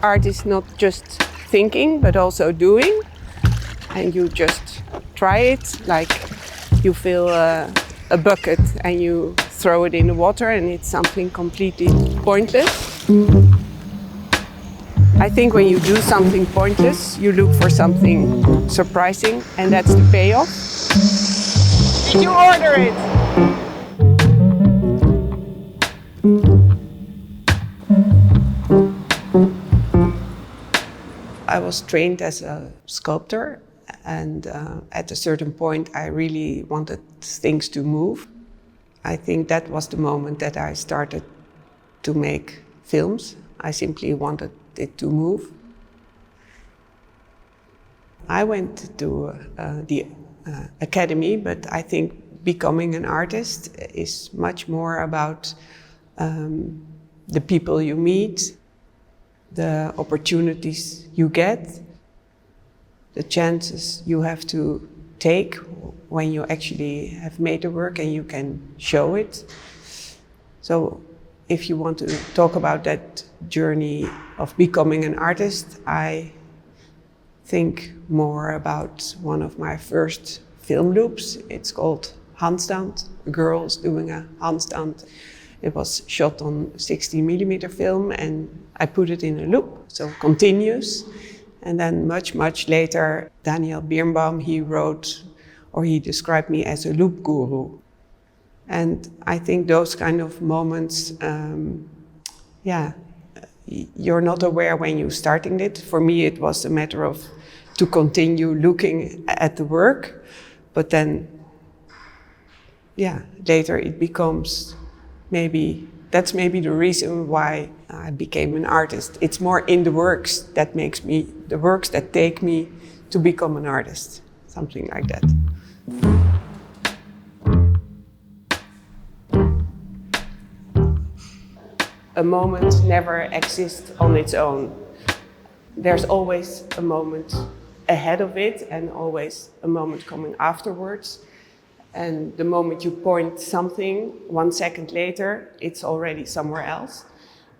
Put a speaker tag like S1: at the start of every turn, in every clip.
S1: art is not just thinking, but also doing. And you just try it, like you fill a bucket and you throw it in the water and it's something completely pointless. I think when you do something pointless, you look for something surprising, and that's the payoff. Did you order it? I was trained as a sculptor, and at a certain point I really wanted things to move. I think that was the moment that I started to make films. I simply wanted it to move. I went to the academy, but I think becoming an artist is much more about the people you meet, the opportunities you get, the chances you have to take when you actually have made the work and you can show it. So if you want to talk about that journey of becoming an artist, I think more about one of my first film loops. It's called Handstand. A girl's doing a handstand. It was shot on 16mm film and I put it in a loop, so continuous. And then much later, Daniel Birnbaum, he wrote, or he described me as a loop guru. And I think those kind of moments, you're not aware when you're starting it. For me, it was a matter of to continue looking at the work, but then, later it becomes that's maybe the reason why I became an artist. It's more in the works that take me to become an artist, something like that. A moment never exists on its own. There's always a moment ahead of it and always a moment coming afterwards. And the moment you point something, 1 second later, it's already somewhere else.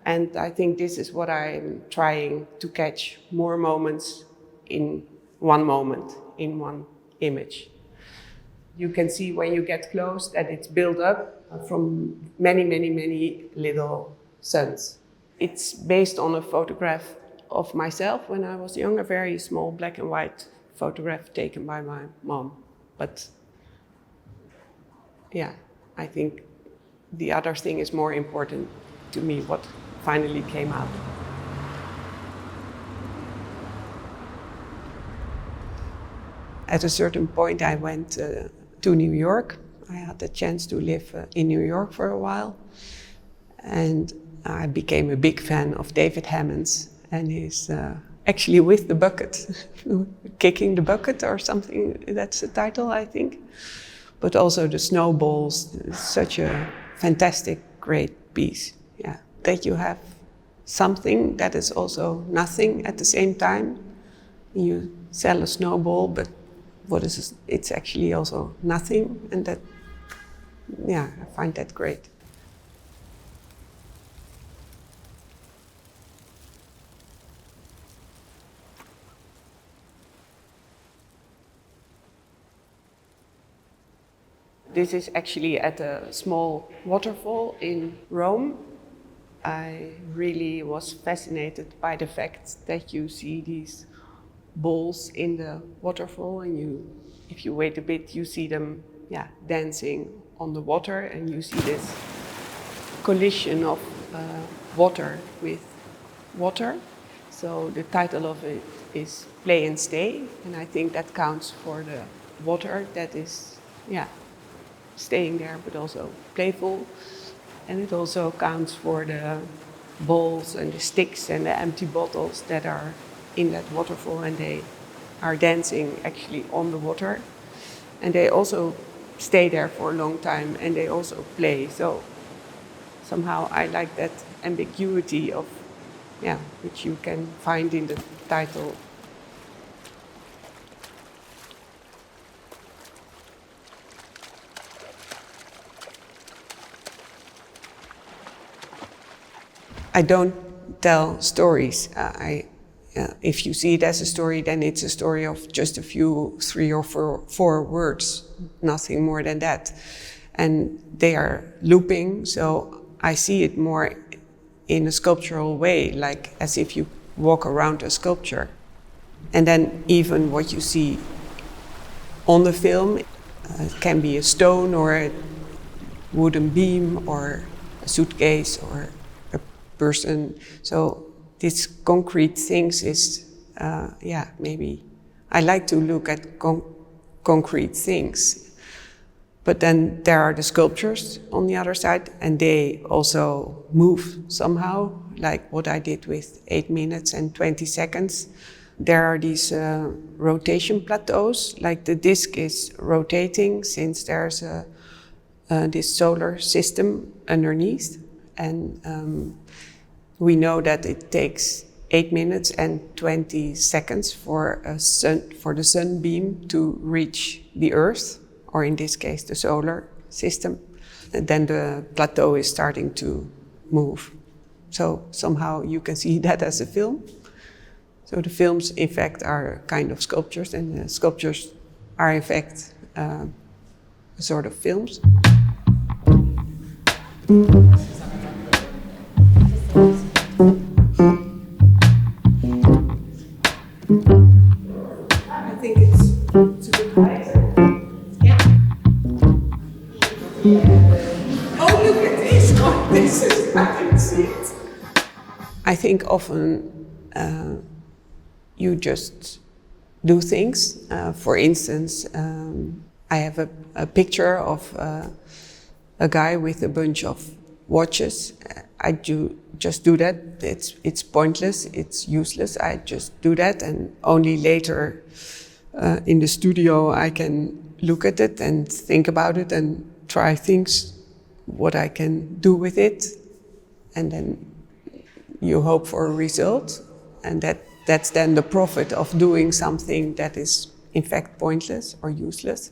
S1: And I think this is what I'm trying to catch, more moments in one moment, in one image. You can see when you get close that it's built up from many little suns. It's based on a photograph of myself when I was young, a very small black and white photograph taken by my mom. But I think the other thing is more important to me, what finally came out. At a certain point I went to New York. I had the chance to live in New York for a while. And I became a big fan of David Hammons and his actually with the bucket, kicking the bucket or something, that's the title, I think. But also the snowballs, such a fantastic, great piece. Yeah, that you have something that is also nothing at the same time. You sell a snowball, but it's actually also nothing, and that, I find that great. This is actually at a small waterfall in Rome. I really was fascinated by the fact that you see these balls in the waterfall, and if you wait a bit, you see them dancing on the water, and you see this collision of water with water. So the title of it is Play and Stay, and I think that counts for the water that is, staying there, but also playful. And it also counts for the balls and the sticks and the empty bottles that are in that waterfall, and they are dancing actually on the water. And they also stay there for a long time, and they also play. So somehow I like that ambiguity of, which you can find in the title. I don't tell stories. If you see it as a story, then it's a story of just a few, 3 or 4 words, nothing more than that. And they are looping, so I see it more in a sculptural way, like as if you walk around a sculpture. And then even what you see on the film can be a stone or a wooden beam or a suitcase or a person. So these concrete things is, maybe I like to look at concrete things. But then there are the sculptures on the other side, and they also move somehow, like what I did with 8 minutes and 20 seconds. There are these rotation plateaus, like the disc is rotating since there's this solar system underneath. And we know that it takes 8 minutes and 20 seconds for the sunbeam to reach the Earth, or in this case, the solar system. And then the plateau is starting to move. So somehow you can see that as a film. So the films, in fact, are kind of sculptures, and the sculptures are, in fact, a sort of films. I think it's a good height. Yeah. Oh, look at this! Oh, this is, I didn't see it. I think often you just do things. For instance, I have a picture of a guy with a bunch of watches. I just do that. It's pointless, it's useless. I just do that, and only later in the studio I can look at it and think about it and try things, what I can do with it. And then you hope for a result, and that's then the profit of doing something that is in fact pointless or useless.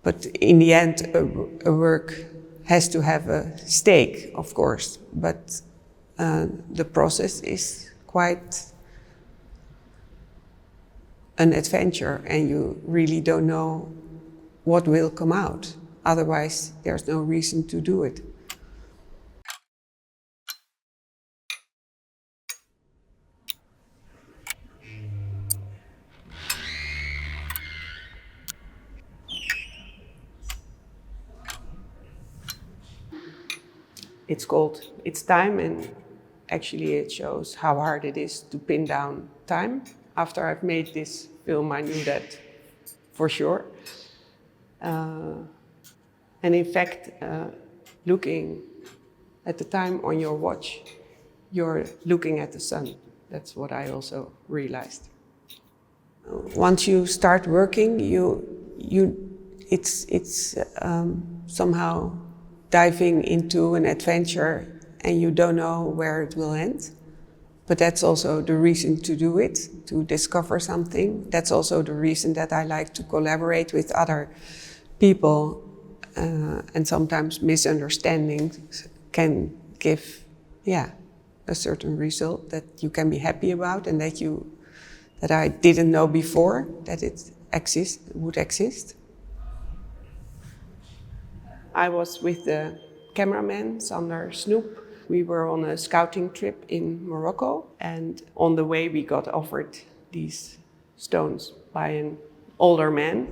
S1: But in the end, a work has to have a stake, of course, but the process is quite an adventure, and you really don't know what will come out. Otherwise, there's no reason to do it. It's called It's Time, and actually it shows how hard it is to pin down time. After I've made this film, I knew that for sure. And in fact, looking at the time on your watch, you're looking at the sun. That's what I also realized. Once you start working, it's somehow diving into an adventure, and you don't know where it will end. But that's also the reason to do it, to discover something. That's also the reason that I like to collaborate with other people. And sometimes misunderstandings can give, a certain result that you can be happy about, and that I didn't know before that it would exist. I was with the cameraman, Sander Snoep. We were on a scouting trip in Morocco, and on the way we got offered these stones by an older man.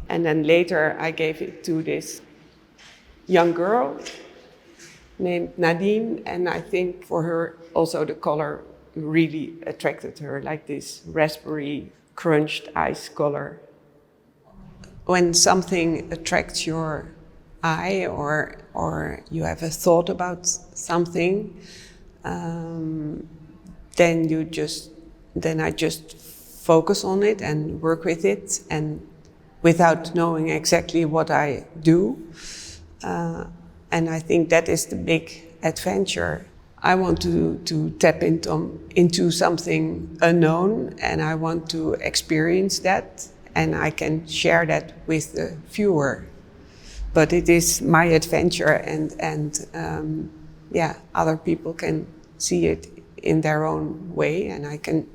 S1: And then later I gave it to this young girl named Nadine, and I think for her also the color really attracted her, like this raspberry crunched ice color. When something attracts your eye, or you have a thought about something, then I just focus on it and work with it, and without knowing exactly what I do. And I think that is the big adventure. I want to tap into something unknown, and I want to experience that, and I can share that with the viewer. But it is my adventure, and other people can see it in their own way, and I can,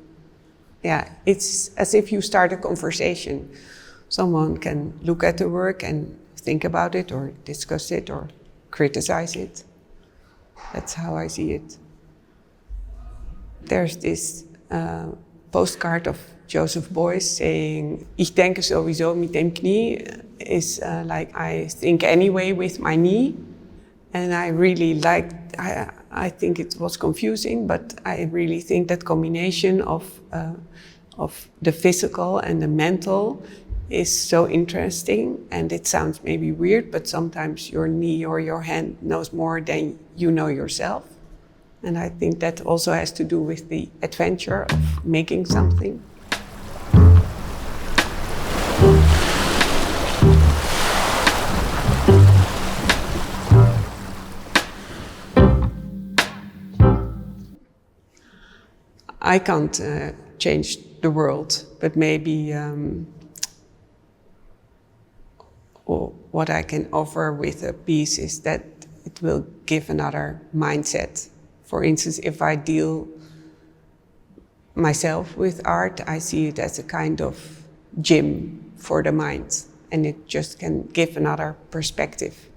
S1: it's as if you start a conversation. Someone can look at the work and think about it or discuss it or criticize it. That's how I see it. There's this postcard of Joseph Beuys saying, "Ich denke sowieso mit dem Knie," is like, I think anyway with my knee. And I really liked, I think it was confusing, but I really think that combination of the physical and the mental is so interesting. And it sounds maybe weird, but sometimes your knee or your hand knows more than you know yourself. And I think that also has to do with the adventure of making something. I can't change the world, but maybe what I can offer with a piece is that it will give another mindset. For instance, if I deal myself with art, I see it as a kind of gym for the mind, and it just can give another perspective.